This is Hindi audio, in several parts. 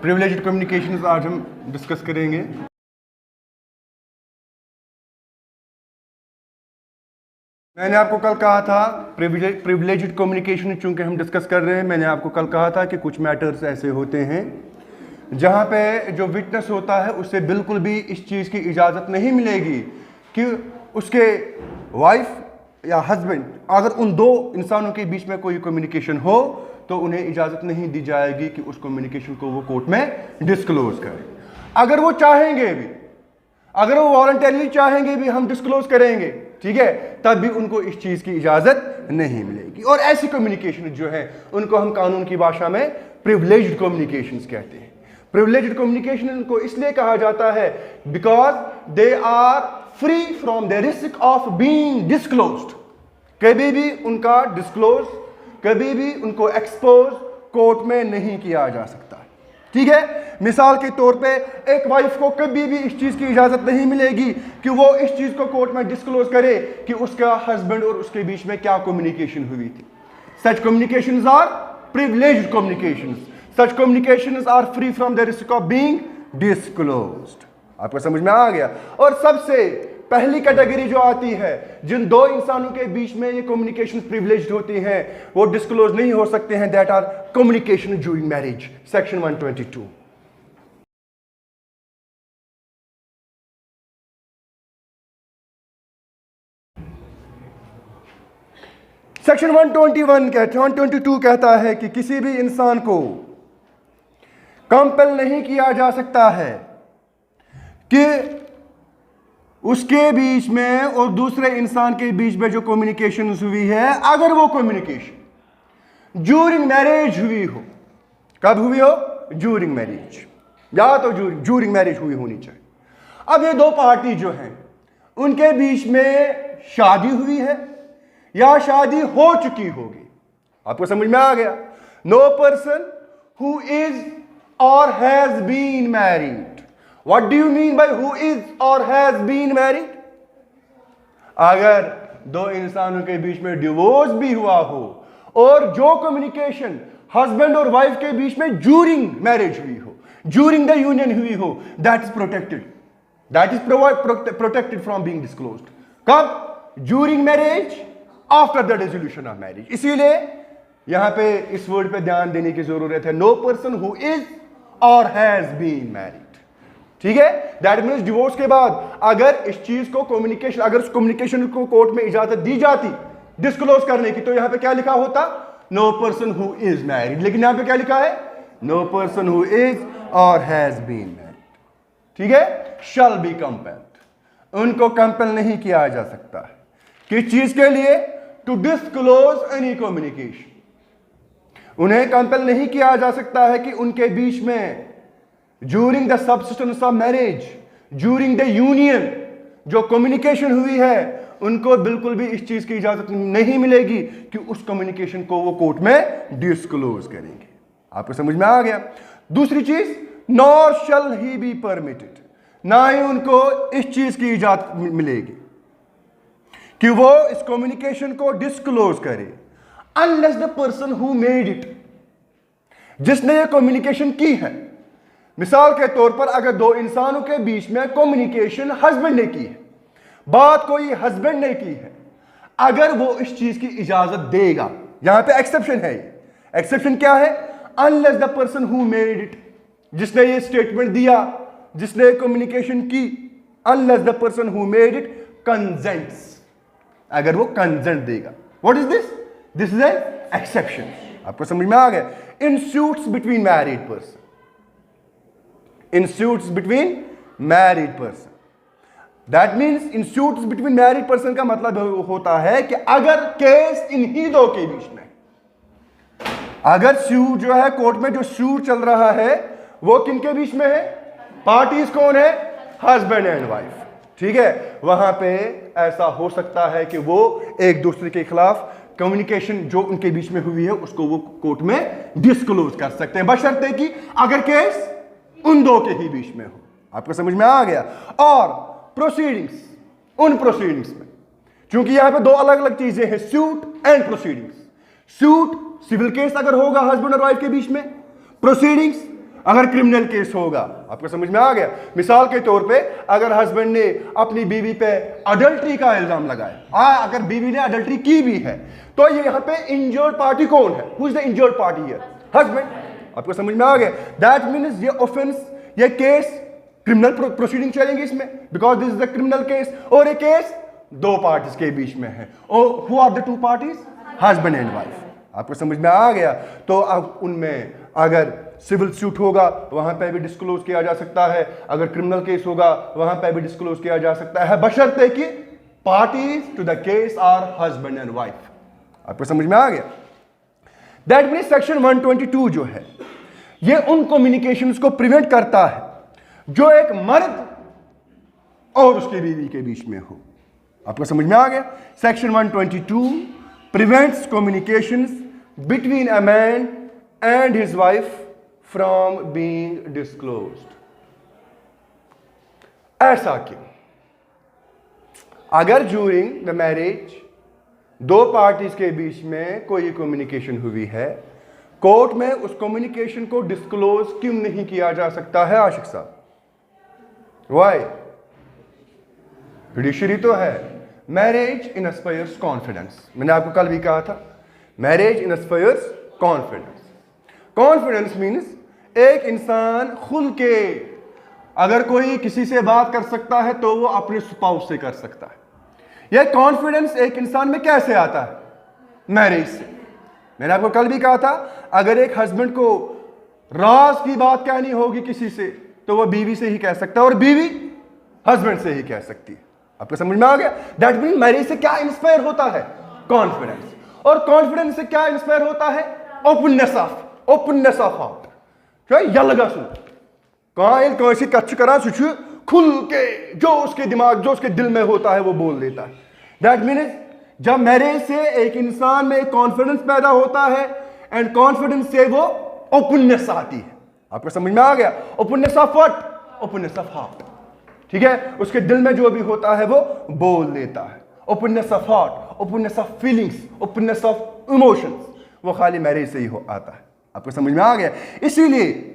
प्रिविलेज्ड कम्युनिकेशंस आज हम डिस्कस करेंगे। मैंने आपको कल कहा था प्रिविलेज्ड कम्युनिकेशन चूंकि हम डिस्कस कर रहे हैं, मैंने आपको कल कहा था कि कुछ मैटर्स ऐसे होते हैं जहां पे जो विटनेस होता है उससे बिल्कुल भी इस चीज़ की इजाज़त नहीं मिलेगी कि उसके वाइफ या हस्बैंड, अगर उन दो इंसानों के बीच में कोई कम्युनिकेशन हो तो उन्हें इजाज़त नहीं दी जाएगी कि उस कम्युनिकेशन को वो कोर्ट में डिस्क्लोज करें। अगर वो चाहेंगे भी, अगर वो वॉलंटरली चाहेंगे भी हम डिस्क्लोज करेंगे, ठीक है, तब भी उनको इस चीज़ की इजाज़त नहीं मिलेगी। और ऐसी कम्युनिकेशन जो है उनको हम कानून की भाषा में प्रिविलेज्ड कम्युनिकेशंस कहते हैं। प्रिविलेज्ड कम्युनिकेशन को इसलिए कहा जाता है because they are free from the risk of being disclosed. कभी भी उनका डिस्क्लोज, कभी भी उनको एक्सपोज कोर्ट में नहीं किया जा सकता, ठीक है। मिसाल के तौर पे एक वाइफ को कभी भी इस चीज की इजाजत नहीं मिलेगी कि वो इस चीज को कोर्ट में डिस्क्लोज करे कि उसका हस्बैंड और उसके बीच में क्या कम्युनिकेशन हुई थी। Such communications are privileged communications, such communications are free from the risk of being disclosed. आपको समझ में आ गया। और सबसे पहली कैटेगरी जो आती है जिन दो इंसानों के बीच में ये कम्युनिकेशन प्रिविलेज्ड होती हैं, वो डिस्क्लोज नहीं हो सकते हैं, that are communication during marriage, section 122। Section 122 कहता है कि किसी भी इंसान को कंपेल नहीं किया जा सकता है कि उसके बीच में और दूसरे इंसान के बीच में जो कम्युनिकेशन हुई है, अगर वो कम्युनिकेशन ड्यूरिंग मैरिज हुई हो। कब हुई हो? ड्यूरिंग मैरिज, या तो ड्यूरिंग मैरिज हुई होनी चाहिए। अब ये दो पार्टी जो हैं उनके बीच में शादी हुई है या शादी हो चुकी होगी। आपको समझ में आ गया। No person who is or has been married. What do you mean by who is or has been married? अगर दो इंसानों के बीच में डिवोर्स भी हुआ हो और जो कम्युनिकेशन हस्बैंड और वाइफ के बीच में ड्यूरिंग मैरिज हुई हो, ड्यूरिंग द यूनियन हुई हो, that is protected, that is protected from being disclosed. कब? During marriage, after the dissolution of marriage. इसीलिए यहां पे इस वर्ड पे ध्यान देने की जरूरत है। No person who is or has been married, ठीक है। दैट मीन्स डिवोर्स के बाद अगर इस चीज को कम्युनिकेशन, अगर उस कम्युनिकेशन को कोर्ट में इजाजत दी जाती डिस्क्लोज करने की, तो यहां पे क्या लिखा होता? No person who is married. लेकिन यहां पे क्या लिखा है? No person who is or has been married, ठीक है। शैल बी कंपेल्ड, उनको कंपेल नहीं किया जा सकता है किस चीज के लिए? To disclose any communication. उन्हें कंपेल नहीं किया जा सकता है कि उनके बीच में during the subsistence of marriage, during the union जो कम्युनिकेशन हुई है, उनको बिल्कुल भी इस चीज की इजाजत नहीं मिलेगी कि उस कम्युनिकेशन को वो कोर्ट में डिस्क्लोज करेंगे। आपको समझ में आ गया। दूसरी चीज, nor shall he be permitted, ना ही उनको इस चीज की इजाजत मिलेगी कि वो इस कम्युनिकेशन को डिस्क्लोज करे unless the person who made it, जिसने ये कम्युनिकेशन की है। मिसाल के तौर पर अगर दो इंसानों के बीच में कम्युनिकेशन हस्बैंड ने की है, बात कोई हस्बैंड ने की है, अगर वो इस चीज की इजाजत देगा, यहां पे एक्सेप्शन है। एक्सेप्शन क्या है? Unless the person who made it, जिसने ये स्टेटमेंट दिया, जिसने कम्युनिकेशन की, unless the person who made it consents, अगर वो कंसेंट देगा। What is this? This is an exception. आपको समझ में आ गया। In suits between married person, in suits between married person, that means in suits between married person का मतलब होता है कि अगर केस इन्हीं दो के बीच में, अगर सूट जो है कोर्ट में जो सूट चल रहा है वो किनके बीच में है? पार्टीज कौन है? हस्बैंड एंड वाइफ, ठीक है। वहां पे ऐसा हो सकता है कि वो एक दूसरे के खिलाफ कम्युनिकेशन जो उनके बीच में हुई है उसको वो कोर्ट में डिस्क्लोज कर सकते हैं, बशर्ते कि अगर केस उन दो के ही बीच में हो। आपको समझ में आ गया। और प्रोसीडिंग्स, उन प्रोसीडिंग्स में, क्योंकि यहां पे दो अलग अलग चीजें हैं, suit and proceedings. Suit civil case अगर होगा हस्बैंड और वाइफ के बीच में, प्रोसीडिंग्स अगर क्रिमिनल केस होगा। आपको समझ में आ गया? मिसाल के तौर पे अगर हस्बैंड ने अपनी बीवी पे अडल्ट्री का इल्जाम लगाया, अगर बीवी ने अडल्ट्री की भी है, तो ये यहाँ पे इंजर्ड पार्टी कौन है? Who is the injured party here? Husband. आपको समझ में आ गया? दैट मीन्स ये ऑफेंस, ये केस क्रिमिनल प्रोसीडिंग चलेंगे इसमें, because this is the criminal case. और ये केस दो पार्टीज के बीच में है। और who are the two parties? Husband and wife. आपको समझ में आ गया? तो अब उनमें अगर सिविल सूट होगा वहां पे भी डिस्क्लोज किया जा सकता है, अगर क्रिमिनल केस होगा वहां पे भी डिस्क्लोज किया जा सकता है, बशर्ते कि parties to the case are husband and wife. आपको समझ में आ गया? दैट मीन्स सेक्शन 122 जो है ये उन कम्युनिकेशंस को प्रिवेंट करता है जो एक मर्द और उसकी बीवी के बीच में हो। आपको समझ में आ गया? Section 122 prevents communications between a man and his wife from being disclosed। ऐसा क्यों? अगर ड्यूरिंग द मैरिज दो पार्टीज के बीच में कोई कम्युनिकेशन हुई है, कोर्ट में उस कम्युनिकेशन को डिस्क्लोज क्यों नहीं किया जा सकता है आशिक साहब? वाई? जुडिशरी तो है मैरिज इंस्पायर्स कॉन्फिडेंस। मैंने आपको कल भी कहा था marriage inspires confidence. Confidence means एक इंसान खुल के अगर कोई किसी से बात कर सकता है तो वो अपने स्पाउस से कर सकता है। यह कॉन्फिडेंस एक इंसान में कैसे आता है? मैरिज से। मैंने आपको कल भी कहा था अगर एक हस्बैंड को राज की बात कहनी होगी किसी से तो वह बीवी से ही कह सकता है और बीवी हस्बैंड से ही कह सकती है। आपको समझ में आ गया? दैट मीन मैरिज से क्या इंस्पायर होता है? कॉन्फिडेंस। और कॉन्फिडेंस से क्या इंस्पायर होता है? Openness of heart. क्या यलगा सुन कहां कैसी कच्छ करा सुच खुल के जो उसके दिमाग जो उसके दिल में होता है वो बोल देता है। दैट मीन्स जब मैरिज से एक इंसान में कॉन्फिडेंस पैदा होता है एंड कॉन्फिडेंस से वो ओपननेस आती है। आपको समझ में आ गया? Openness of what? Openness of heart. ठीक है? उसके दिल में जो भी होता है वो बोल देता है। Openness of heart, openness of feelings, openness of emotions, वो खाली मैरिज से ही आता है। आपको समझ में आ गया? इसीलिए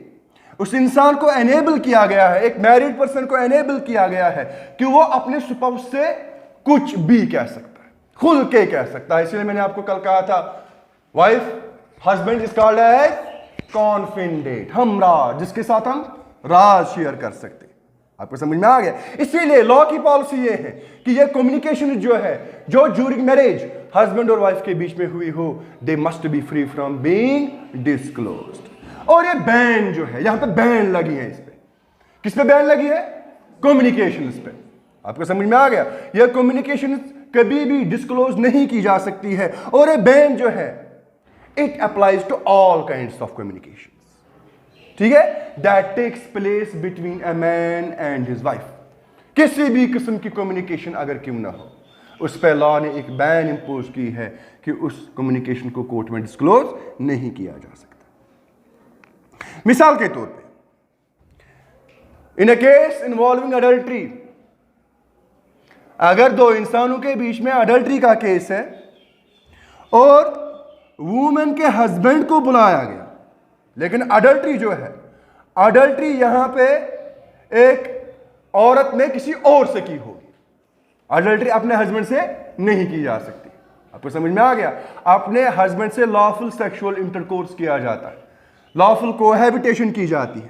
उस इंसान को एनेबल किया गया है, एक मैरिड पर्सन को एनेबल किया गया है कि वो अपने स्पाउस से कुछ भी कह सकता है, खुल के कह सकता है। इसलिए मैंने आपको कल कहा था wife husband is called as confidant, हम राज, जिसके साथ हम राज शेयर कर सकते हैं। आपको समझ में आ गया? इसीलिए लॉ की पॉलिसी ये है कि ये कम्युनिकेशन जो है जो ड्यूरिंग मैरिज हस्बैंड और वाइफ के बीच में हुई हो, they must be free from being disclosed. और ये बैन जो है यहां पे बैन लगी है, इस पे किस पे बैन लगी है? कम्युनिकेशन पे। आपको समझ में आ गया? ये कम्युनिकेशन कभी भी डिस्क्लोज नहीं की जा सकती है। और ये बैन जो है it applies to all kinds of communication. ठीक है? That takes place between a man and his wife. किसी भी किस्म की कम्युनिकेशन अगर क्यों ना हो, उस पर लॉ ने एक बैन इंपोज की है कि उस कम्युनिकेशन को कोर्ट में डिस्क्लोज नहीं किया जा सकता। मिसाल के तौर पे इन अ केस इन्वॉल्विंग अडल्ट्री, अगर दो इंसानों के बीच में अडल्ट्री का केस है और वुमेन के हस्बैंड को बुलाया गया, लेकिन अडल्ट्री जो है, अडल्ट्री यहां पे एक औरत ने किसी और से की होगी। अडल्ट्री अपने हस्बैंड से नहीं की जा सकती। आपको समझ में आ गया? अपने हस्बैंड से लॉफुल सेक्सुअल इंटरकोर्स किया जाता है, लॉफुल कोहैबिटेशन की जाती है।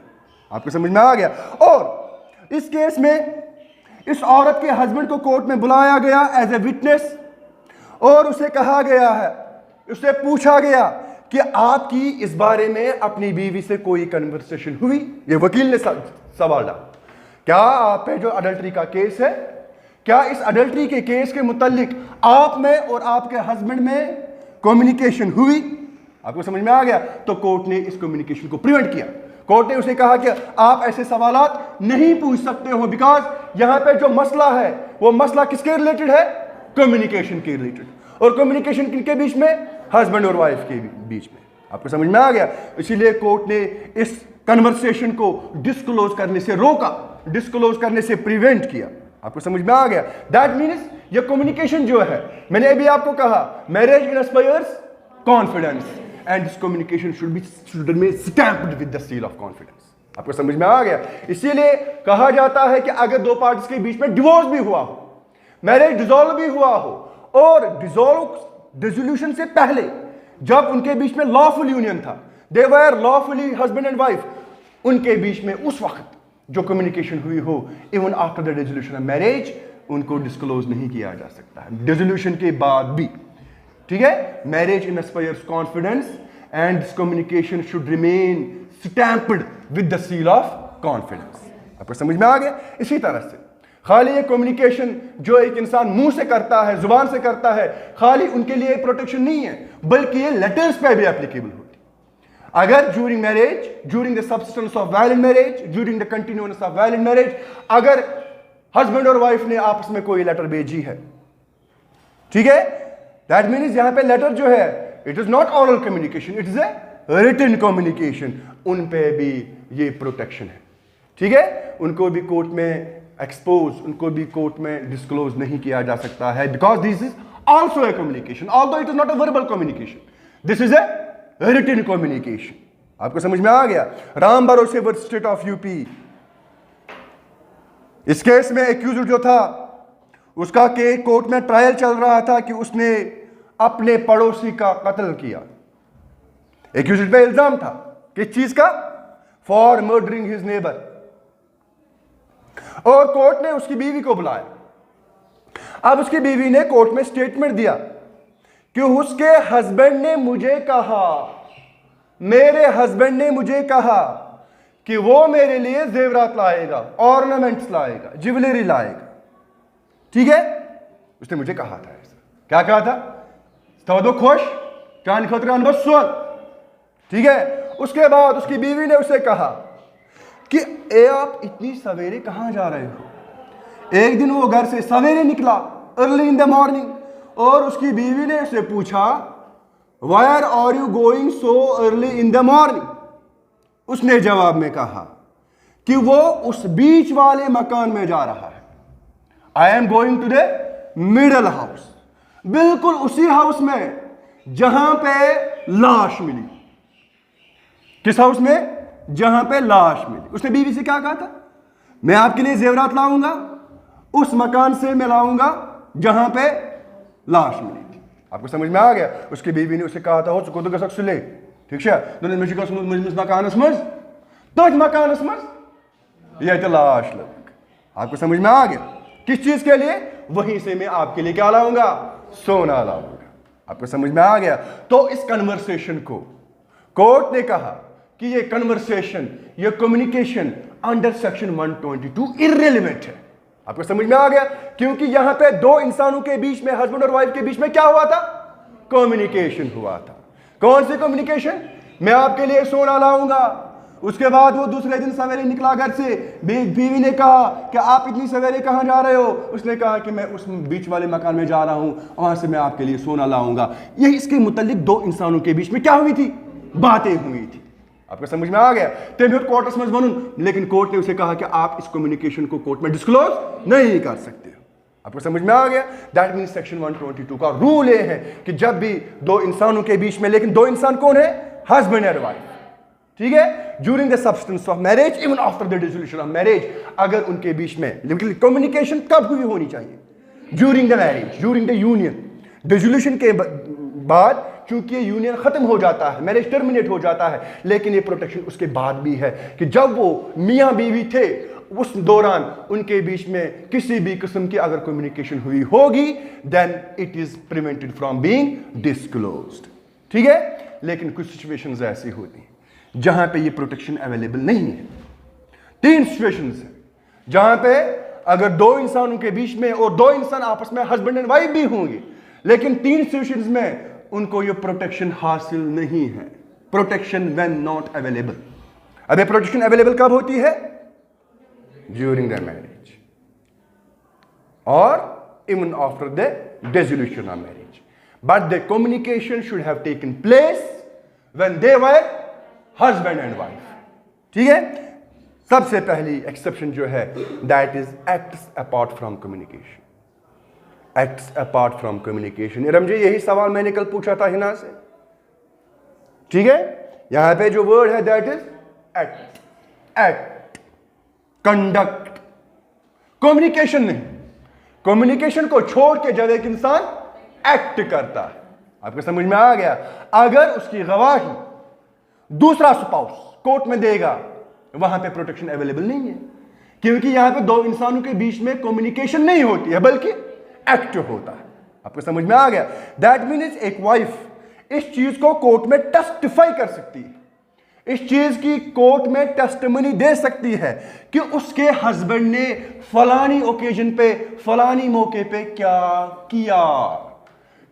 आपको समझ में आ गया? और इस केस में इस औरत के हस्बैंड को कोर्ट में बुलाया गया एज ए विटनेस और उसे कहा गया है, उससे पूछा गया कि आपकी इस बारे में अपनी बीवी से कोई कन्वर्सेशन हुई? ये वकील ने सवाल डाला। क्या आप पे जो अडल्ट्री का केस है, क्या इस अडल्ट्री के केस के मुतालिक आप में और आपके हस्बैंड में कम्युनिकेशन हुई? आपको समझ में आ गया? तो कोर्ट ने इस कम्युनिकेशन को प्रिवेंट किया। कोर्ट ने उसे कहा कि आप ऐसे सवालात नहीं पूछ सकते हो, बिकॉज यहां पे जो मसला है वो मसला किसके रिलेटेड है? कम्युनिकेशन के रिलेटेड। और कम्युनिकेशन किनके बीच में? हस्बैंड और वाइफ के बीच में। आपको समझ में आ गया? इसीलिए कोर्ट ने इस कन्वर्सेशन को डिस्क्लोज करने से रोका, डिस्क्लोज करने से प्रिवेंट किया। आपको समझ में आ गया? दैट मीन्स ये कम्युनिकेशन जो है, मैंने अभी आपको कहा marriage inspires confidence and this communication should remain stamped with the seal of confidence. आपको समझ में आ गया? इसीलिए कहा जाता है कि अगर दो पार्टीज के बीच में डिवोर्स भी हुआ हो, मैरिज डिसॉल्व भी हुआ हो, और डिसोल्यूशन से पहले जब उनके बीच में लॉफुल यूनियन था, दे वर लॉफुली हस्बैंड एंड वाइफ, उनके बीच में उस वक्त जो कम्युनिकेशन हुई हो, even after the dissolution of marriage, उनको डिस्क्लोज नहीं किया जा सकता है, डिसोल्यूशन के बाद भी। ठीक है? Marriage inspires confidence and this communication should remain stamped with the seal of confidence. आपको समझ में आ गया? इसी तरह से खाली ये कम्युनिकेशन जो एक इंसान मुंह से करता है, जुबान से करता है, खाली उनके लिए प्रोटेक्शन नहीं है, बल्कि ये लेटर्स पे भी एप्लीकेबल होती है। अगर during marriage, during the substance of valid marriage, during the continuous of valid marriage, अगर हस्बैंड और वाइफ ने आपस में कोई लेटर भेजी है, ठीक है, दैट मीन्स यहां पे लेटर जो है, it is not oral communication, it is a written communication, उन पे भी ये प्रोटेक्शन है। ठीक है? उनको भी कोर्ट में एक्सपोज, उनको भी कोर्ट में डिस्क्लोज नहीं किया जा सकता है, because this is also a communication, although it is not a verbal communication, this is a written communication. आपको समझ में आ गया? Ram Bharose versus state of UP, इस केस में एक्यूज्ड जो था, उसका के कोर्ट में ट्रायल चल रहा था कि उसने अपने पड़ोसी का कत्ल किया। एक्यूज्ड पे इल्जाम था, किस चीज का? For murdering his neighbour. और कोर्ट ने उसकी बीवी को बुलाया। अब उसकी बीवी ने कोर्ट में स्टेटमेंट दिया कि उसके हस्बैंड ने मुझे कहा, मेरे हस्बैंड ने मुझे कहा कि वो मेरे लिए जेवरात लाएगा, ऑर्नामेंट्स लाएगा, ज्वेलरी लाएगा। ठीक है? उसने मुझे कहा था ऐसा। क्या कहा था? तो खुश कान खतरान बस सुन। ठीक है? उसके बाद उसकी बीवी ने उसे कहा कि आप इतनी सवेरे कहां जा रहे हो? एक दिन वो घर से सवेरे निकला, अर्ली इन द मॉर्निंग, और उसकी बीवी ने उसे पूछा, where are you going so early in the morning? उसने जवाब में कहा कि वो उस बीच वाले मकान में जा रहा है। I am going to the middle house, बिल्कुल उसी हाउस में जहां पे लाश मिली। किस हाउस में? जहां पे लाश मिली। उसने बीवी से क्या कहा था? मैं आपके लिए जेवरात लाऊंगा, उस मकान से मैं लाऊंगा जहां पे लाश मिली थी। आपको समझ में आ गया? उसकी बीवी ने उसे कहा था, हो चुको तो गसक सुले, ठीक है, दोनों मुझे कस मुझ मकान समझ, तो मकान समझ, ये तो लाश लग। आपको समझ में आ गया? किस चीज के लिए? वहीं से मैं आपके लिए क्या लाऊंगा? सोना लाऊंगा। आपको समझ में आ गया? तो इस कन्वर्सेशन को कोर्ट ने कहा कि ये कन्वर्सेशन, ये कम्युनिकेशन अंडर सेक्शन 122 इर्रेलेवेंट है। आपको समझ में आ गया? क्योंकि यहां पे दो इंसानों के बीच में, हस्बैंड और वाइफ के बीच में क्या हुआ था? कम्युनिकेशन हुआ था। कौन सी कम्युनिकेशन? मैं आपके लिए सोना लाऊंगा। उसके बाद वो दूसरे दिन सवेरे निकला घर से, बीवी ने कहा कि आप इतनी सवेरे कहां जा रहे हो? उसने कहा कि मैं उस बीच वाले मकान में जा रहा हूं, वहां से मैं आपके लिए सोना लाऊंगा। यही इसके मुतालिक दो इंसानों के बीच में क्या हुई थी? बातें हुई थी। आपको समझ में आ गया? कोर्ट समझ बनूं, लेकिन कोर्ट ने उसे कहा कि आप इस कम्युनिकेशन को कोर्ट में डिस्क्लोज नहीं कर सकते। आपको समझ में आ गया? दैट मीन्स सेक्शन 122 का रूल ये है कि जब भी दो इंसानों के बीच में, लेकिन दो इंसान कौन है? Husband and wife. ठीक है? During the substance of marriage, even after the dissolution of marriage, अगर उनके बीच में, लेकिन कम्युनिकेशन कब हुई होनी चाहिए? During the marriage, during the union. Dissolution के बाद क्योंकि ये यूनियन खत्म हो जाता है, मैरिज टर्मिनेट हो जाता है, लेकिन ये प्रोटेक्शन उसके बाद भी है कि जब वो मियां बीवी थे, उस दौरान उनके बीच में किसी भी किस्म की अगर कम्युनिकेशन हुई होगी, then it is prevented from being disclosed. ठीक है? लेकिन कुछ सिचुएशंस ऐसी होती हैं जहां पे ये प्रोटेक्शन अवेलेबल नहीं है। 3 सिचुएशंस हैं जहां पे अगर दो इंसानों के बीच में, और दो इंसान आपस में हस्बैंड एंड वाइफ भी होंगे, लेकिन 3 सिचुएशंस में उनको ये प्रोटेक्शन हासिल नहीं है। Protection when not available. अब ये प्रोटेक्शन अवेलेबल कब होती है? ड्यूरिंग द मैरिज और even after the dissolution of marriage, but the communication should have taken place when they were husband and wife. ठीक है? सबसे पहली एक्सेप्शन जो है, that is acts apart from communication. Acts apart from communication. Ramji, यही सवाल मैंने कल पूछा था हिना से। ठीक है, यहां पे जो वर्ड है that is act, act, conduct, communication नहीं। कम्युनिकेशन को छोड़ के जब एक इंसान एक्ट करता है, आपको समझ में आ गया, अगर उसकी गवाही दूसरा स्पाउस कोर्ट में देगा, वहां पे प्रोटेक्शन अवेलेबल नहीं है, क्योंकि यहां पे दो इंसानों के बीच में कम्युनिकेशन नहीं होती है बल्कि एक्ट होता है। आपको समझ में आ गया? दैट मीन्स एक वाइफ इस चीज को कोर्ट में टेस्टिफाई कर सकती है, इस चीज की कोर्ट में टेस्टिमनी दे सकती है कि उसके हस्बैंड ने फलानी ओकेजन पे, फलानी मौके पे क्या किया,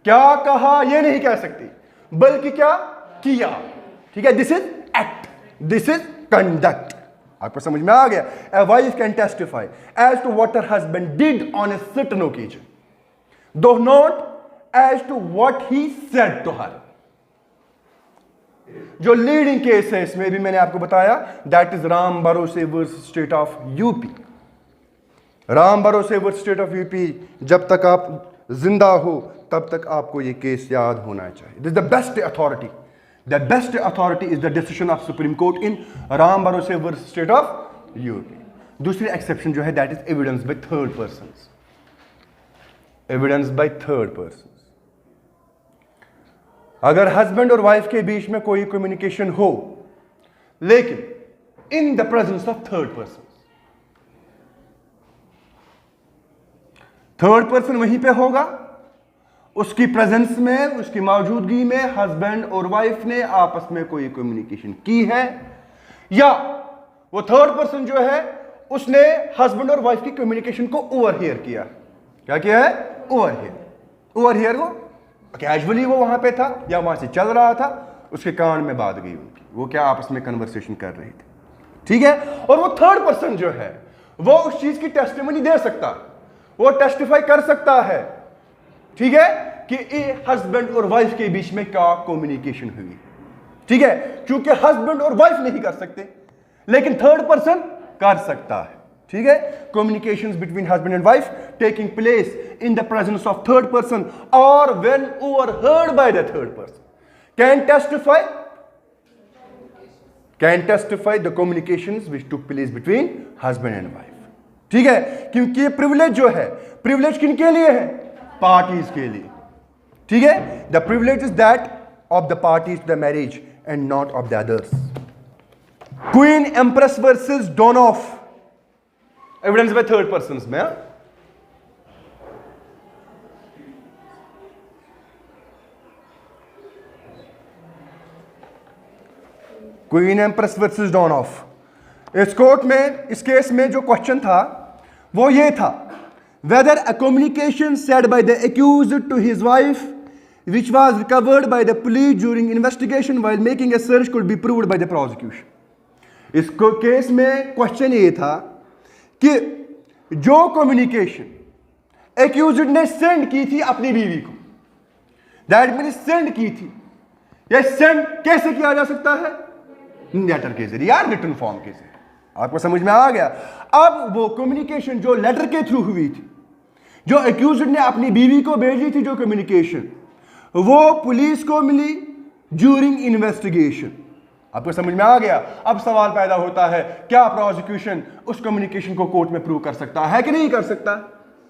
क्या कहा ये नहीं कह सकती, बल्कि क्या किया। ठीक है, this is act, this is conduct. आपको समझ में आ गया? A wife can testify as to what her husband did on a certain occasion, though not as to what he said to her. जो लीडिंग केस है इसमें भी मैंने आपको बताया, that is Ram Bharose versus state of UP. Ram Bharose versus state of UP, जब तक आप जिंदा हो तब तक आपको ये केस याद होना चाहिए। This is the best authority, the best authority is the decision of supreme court in Ram Bharose versus state of UP. दूसरी एक्सेप्शन जो है that is evidence by third person, evidence by third person. अगर हस्बैंड और वाइफ के बीच में कोई कम्युनिकेशन हो लेकिन in the presence of third person, third person वहीं पे होगा, उसकी प्रेजेंस में, उसकी मौजूदगी में हस्बैंड और वाइफ ने आपस में कोई कम्युनिकेशन की है, या वो थर्ड पर्सन जो है उसने हस्बैंड और वाइफ की कम्युनिकेशन को ओवरहियर किया। क्या किया है? ओवरहियर। ओवरहियर वो कैजुअली वो वहां पे था या वहां से चल रहा था, उसके कान में बात गई उनकी, वो क्या आपस में कन्वर्सेशन कर रहे थे। ठीक है, और वो थर्ड पर्सन जो है वो उस चीज की टेस्टिमनी दे सकता, वो टेस्टिफाई कर सकता है, ठीक है, कि हस्बैंड और वाइफ के बीच में क्या कम्युनिकेशन हुई। ठीक है, क्योंकि हस्बैंड और वाइफ नहीं कर सकते लेकिन थर्ड पर्सन कर सकता है। ठीक है, communications between husband and wife taking place in the presence of third person or when overheard by the third person can testify the communications which took place between husband and wife. ठीक है, क्योंकि ये प्रिविलेज जो है, प्रिविलेज किनके लिए है? पार्टीज के लिए। ठीक है, the privilege is that of the parties to the marriage and not of the others. Queen empress versus Donoff, evidence by third person में। क्वीन एम्प्रेस वर्सेस डोनॉफ, इस कोर्ट में, इस केस में जो क्वेश्चन था वो ये था, whether a communication said by the accused to his wife which was recovered by the police during investigation while making a search could be proved by the prosecution. इस केस में क्वेश्चन ये था कि जो कम्युनिकेशन एक्यूज्ड ने सेंड की थी अपनी बीवी को, दैट मीन सेंड की थी, यह सेंड कैसे किया जा सकता है? लेटर के जरिए या रिटन फॉर्म के जरिए। आपको समझ में आ गया? अब वो कम्युनिकेशन जो लेटर के थ्रू हुई थी, जो एक्यूज्ड ने अपनी बीवी को भेजी थी, जो कम्युनिकेशन वो पुलिस को मिली ड्यूरिंग इन्वेस्टिगेशन। आपको समझ में आ गया? अब सवाल पैदा होता है, क्या प्रोसिक्यूशन उस कम्युनिकेशन को कोर्ट में प्रूव कर सकता है कि नहीं कर सकता?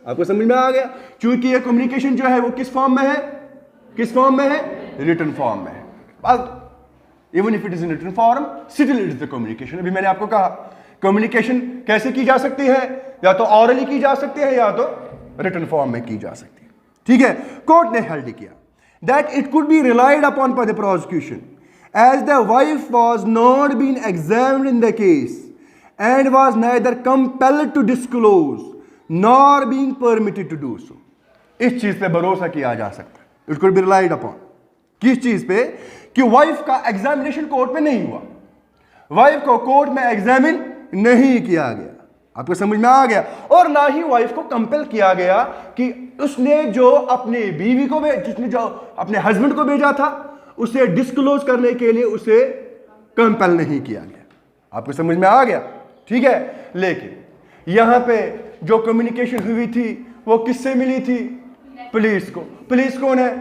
आपको समझ में आ गया? क्योंकि ये कम्युनिकेशन जो है वो किस फॉर्म में है? किस फॉर्म में है? रिटन फॉर्म में है। Even if it is in written form, still it is the communication. अभी मैंने आपको कहा कम्युनिकेशन कैसे की जा सकती है, या तो ऑरली की जा सकती है या तो रिटन फॉर्म में की जा सकती है। ठीक है, कोर्ट ने हेल्ड किया that it could be relied upon by the prosecution as the wife was not being examined in the case and was neither compelled to disclose nor being permitted to do so. इस चीज पे भरोसा किया जा सकता है, it could be relied upon। किस चीज पे? कि वाइफ का एग्जामिनेशन कोर्ट में नहीं हुआ, वाइफ को कोर्ट में एग्जामिन नहीं किया गया। आपको समझ में आ गया? और ना ही वाइफ को कंपेल किया गया कि उसने जो अपनी बीवी को, जिसने जो अपने हस्बैंड को भेजा था उसे डिस्क्लोज करने के लिए उसे कंपेल नहीं किया गया। आपको समझ में आ गया? ठीक है, लेकिन यहां पे जो कम्युनिकेशन हुई थी वो किससे मिली थी? पुलिस को। पुलिस कौन है?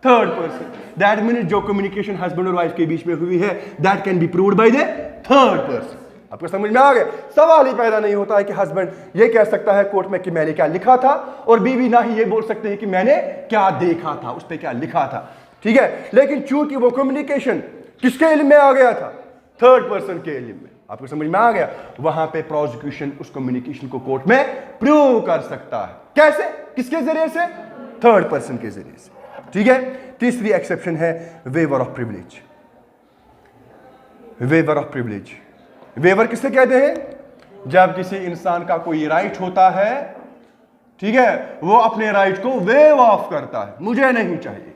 Third person. दैट मीन्स जो कम्युनिकेशन हस्बैंड और वाइफ के बीच में हुई है that can be proved by the third person. आपको समझ में आ गया? सवाल ही पैदा नहीं होता है कि हस्बैंड ये कह सकता है कोर्ट में कि मैंने क्या लिखा था, और बीवी ना ही ये बोल सकते हैं कि मैंने क्या देखा था, उस पर क्या लिखा था। ठीक है, लेकिन चूंकि वो कम्युनिकेशन किसके इल्म में आ गया था? थर्ड पर्सन के इल्म में। आपको समझ में आ गया? वहां पे प्रोसिक्यूशन उस कम्युनिकेशन को कोर्ट में प्रूव कर सकता है। कैसे? किसके जरिए से? थर्ड पर्सन के जरिए से। ठीक है, तीसरी एक्सेप्शन है waiver of privilege. Waiver of privilege, waiver किससे कहते हैं? जब किसी इंसान का कोई राइट होता है, ठीक है, वो अपने राइट को वेव ऑफ करता है, मुझे नहीं चाहिए।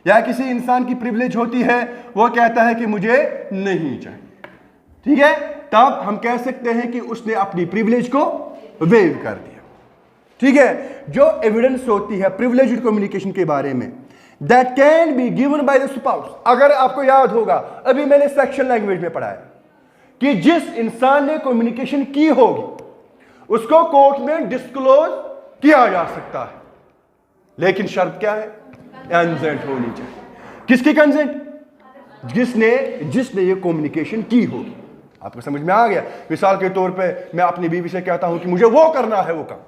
या किसी इंसान की प्रिविलेज होती है, वो कहता है कि मुझे नहीं चाहिए। ठीक है, तब हम कह सकते हैं कि उसने अपनी प्रिविलेज को वेव कर दिया। ठीक है, जो एविडेंस होती है प्रिविलेज्ड कम्युनिकेशन के बारे में, that can be given by the spouse. अगर आपको याद होगा, अभी मैंने सेक्शन लैंग्वेज में पढ़ाया कि जिस इंसान ने कम्युनिकेशन की होगी उसको कोर्ट में डिस्क्लोज किया जा सकता है, लेकिन शर्त क्या है? कंसेंट होनी चाहिए। किसकी कंसेंट? जिसने ये कम्युनिकेशन की होगी। आपको समझ में आ गया? मिसाल के तौर पे मैं अपनी बीवी से कहता हूं कि मुझे वो करना है, वो काम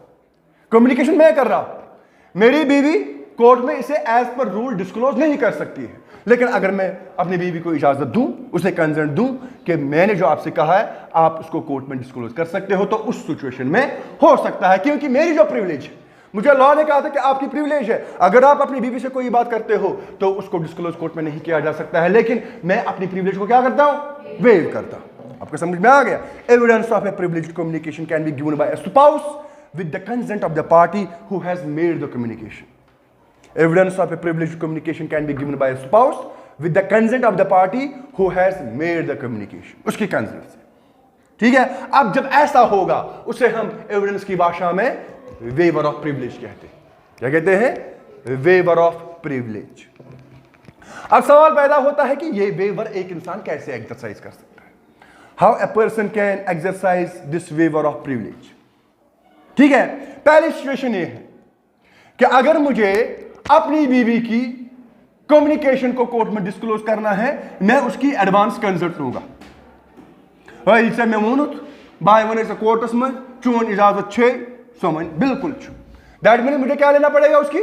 कम्युनिकेशन मैं कर रहा हूं। मेरी बीवी कोर्ट में इसे एज पर रूल डिस्क्लोज नहीं कर सकती है, लेकिन अगर मैं अपनी बीवी को इजाजत दूं, उसे कंसेंट दूं कि मैंने जो आपसे कहा है आप उसको कोर्ट में डिस्क्लोज कर सकते हो, तो उस सिचुएशन में हो सकता है, क्योंकि मेरी जो प्रिविलेज है, मुझे लॉ ने कहा था कि आपकी प्रिविलेज है, अगर आप अपनी बीवी से कोई बात करते हो तो उसको डिस्क्लोज कोर्ट में नहीं किया जा सकता है, लेकिन मैं अपनी प्रिविलेज को क्या करता हूं? वेव करता हूं। आपको समझ में आ गया? Evidence of A privileged communication can be given by a spouse with the consent of the party who has made the communication. Evidence of a privileged communication can be given by a spouse with the consent of the party who has made the communication. उसकी consent से। ठीक है, अब जब ऐसा होगा उसे हम एविडेंस की भाषा में वेवर ऑफ प्रिविलेज कहते हैं। क्या कहते हैं? Waiver of privilege. अब सवाल पैदा होता है कि ये वेवर एक इंसान कैसे एक्सरसाइज कर सकता है? How a person can exercise this waiver of privilege? ठीक है, पहली सिचुएशन ये है कि अगर मुझे अपनी बीवी की कम्युनिकेशन को कोर्ट में डिस्क्लोज करना है, मैं उसकी एडवांस कंसेंट लूंगा। बाय वन कोर्टस में चून इजाजत छे समझ बिल्कुल छू। दैट मीन मुझे क्या लेना पड़ेगा? उसकी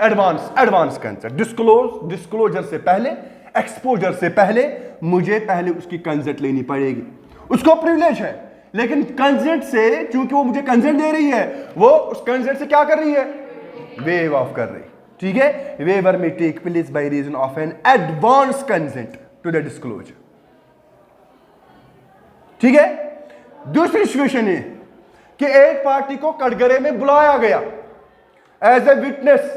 एडवांस कंसेंट। डिस्क्लोजर से पहले, एक्सपोजर से पहले मुझे पहले उसकी कंसेंट लेनी पड़ेगी। उसको प्रिविलेज है, लेकिन कंसेंट से, चूंकि वो मुझे कंसेंट दे रही है, वो उस कंसेंट से क्या कर रही है? वेव ऑफ कर रही। ठीक है, वेवर में take place by reason of an advance consent to the disclosure. ठीक है, दूसरी सिचुएशन है कि एक पार्टी को कटघरे में बुलाया गया एज ए विटनेस।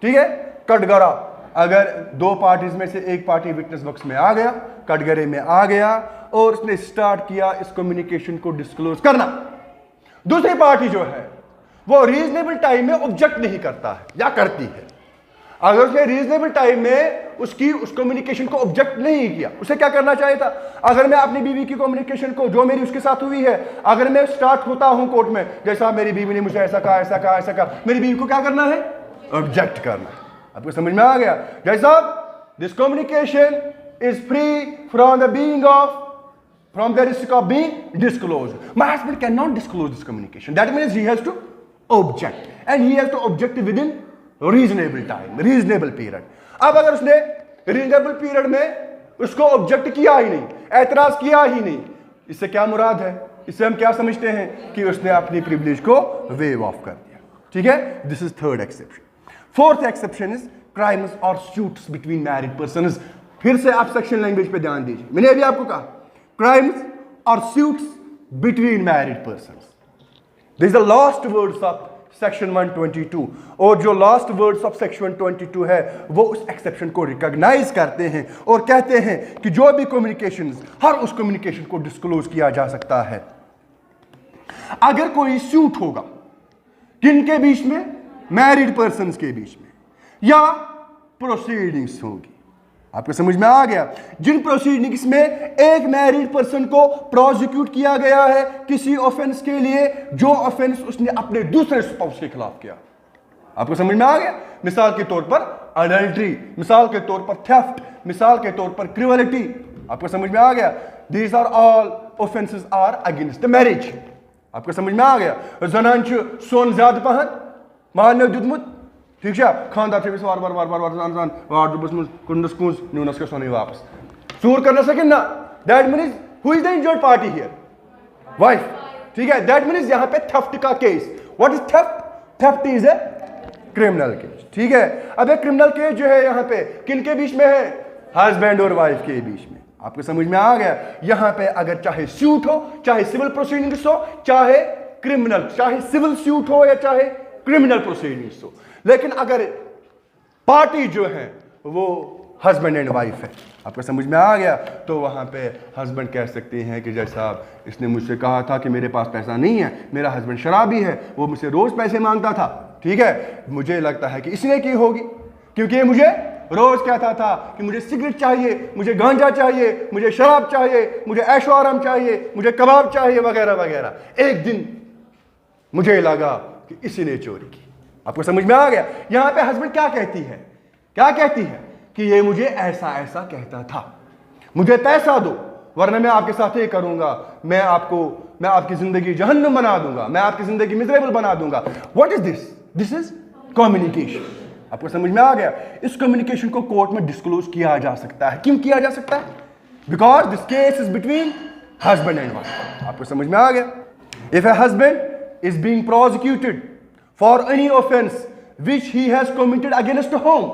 ठीक है, कटघरा, अगर दो पार्टीज में से एक पार्टी विटनेस बॉक्स में आ गया, कटघरे में आ गया और उसने स्टार्ट किया इस कम्युनिकेशन को डिस्क्लोज करना, दूसरी पार्टी जो है वो रीजनेबल टाइम में ऑब्जेक्ट नहीं करता है या करती है। अगर उसने रीजनेबल टाइम में उस कम्युनिकेशन को ऑब्जेक्ट नहीं किया, उसे क्या करना चाहिए था? अगर मैं अपनी बीवी की कम्युनिकेशन को, जो मेरी उसके साथ हुई है, अगर मैं स्टार्ट होता हूं कोर्ट में, जैसा मेरी बीवी ने मुझे ऐसा कहा, ऐसा कहा, ऐसा कहा, मेरी बीवी को क्या करना है? ऑब्जेक्ट करना है। आपको समझ में आ गया? जैसा this communication is free from the being of from the risk of being disclosed. My husband cannot disclose this communication. That means he has to object, and he has to object within reasonable time, reasonable period. अब अगर उसने reasonable period में उसको ऑब्जेक्ट किया ही नहीं, एतराज किया ही नहीं, इससे क्या मुराद है? इससे हम क्या समझते हैं कि उसने अपनी प्रिविलेज को वेव ऑफ कर दिया। ठीक है, this is third exception. Fourth exception is crimes और सूट्स बिटवीन मैरिड पर्सन्स। फिर से आप सेक्शन लैंग्वेज पे ध्यान दीजिए, मैंने अभी आपको कहा crimes or suits between married persons. This is the last words of section 122, और जो last words of section 122 है वो उस exception को recognize करते हैं और कहते हैं कि जो भी communications, हर उस communication को disclose किया जा सकता है। अगर कोई suit होगा किनके बीच में? married persons के बीच में, या proceedings होगी। आपको समझ में आ गया? जिन प्रोसीडिंग्स में एक मैरिड पर्सन को प्रोसिक्यूट किया गया है किसी ऑफेंस के लिए, जो ऑफेंस उसने अपने दूसरे स्पाउस के खिलाफ किया। आपको समझ में आ गया? मिसाल के तौर पर अडल्ट्री, मिसाल के तौर पर थेफ्ट, मिसाल के तौर पर क्रिवलिटी। आपको समझ में आ गया? These are all offences are against the marriage. आपको समझ में आ गया? जनान सोन ज्यादा पहन मान दुदमुत, ठीक है, खानदार वार वार वार वार वार जान जान वार्डरोबस में कुंडस कुंज न्यूनस के सोने वापस चूर करना सके ना। That means who is the injured party here? Wife, ठीक है। दैट मीन्स यहां पे थेफ्ट का case. What is theft? Theft is a criminal case, ठीक है। अब एक क्रिमिनल केस जो है यहां पे किन के बीच में है? हस्बैंड और वाइफ के बीच में। आपको समझ में आ गया? यहां पे अगर चाहे सूट हो, चाहे सिविल प्रोसीडिंग्स हो, चाहे क्रिमिनल, चाहे सिविल सूट हो या चाहे क्रिमिनल प्रोसीडिंग्स हो, लेकिन अगर पार्टी जो है वो हस्बैंड एंड वाइफ है, आपको समझ में आ गया, तो वहां पे हस्बैंड कह सकते हैं कि जैसा इसने मुझसे कहा था कि मेरे पास पैसा नहीं है, मेरा हस्बैंड शराबी है, वो मुझसे रोज पैसे मांगता था, ठीक है, मुझे लगता है कि इसने की होगी क्योंकि ये मुझे रोज कहता था कि मुझे सिगरेट चाहिए, मुझे गांजा चाहिए, मुझे शराब चाहिए, मुझे ऐशो आराम चाहिए, मुझे कबाब चाहिए वगैरह वगैरह। एक दिन मुझे लगा कि इसी ने चोरी की। आपको समझ में आ गया? यहां पे हस्बैंड क्या कहती है? क्या कहती है कि ये मुझे ऐसा ऐसा कहता था, मुझे पैसा दो वरना मैं आपके साथ ये करूंगा, मैं आपकी जिंदगी जहन्नुम बना दूंगा, मैं आपकी जिंदगी मिजरेबल बना दूंगा। What is this? This is communication. आपको समझ में आ गया? इस कम्युनिकेशन को कोर्ट में डिस्क्लोज किया जा सकता है। क्यों किया जा सकता है? Because this case is between husband and wife. आपको समझ में आ गया? If a husband is being prosecuted for any offense which he has committed against whom?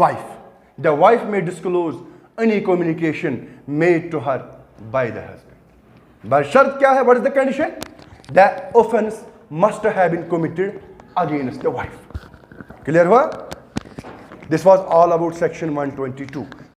Wife. The wife may disclose any communication made to her by the husband. But shart kya hai? What is the condition? The offense must have been committed against the wife. Clear hua? This was all about section 122.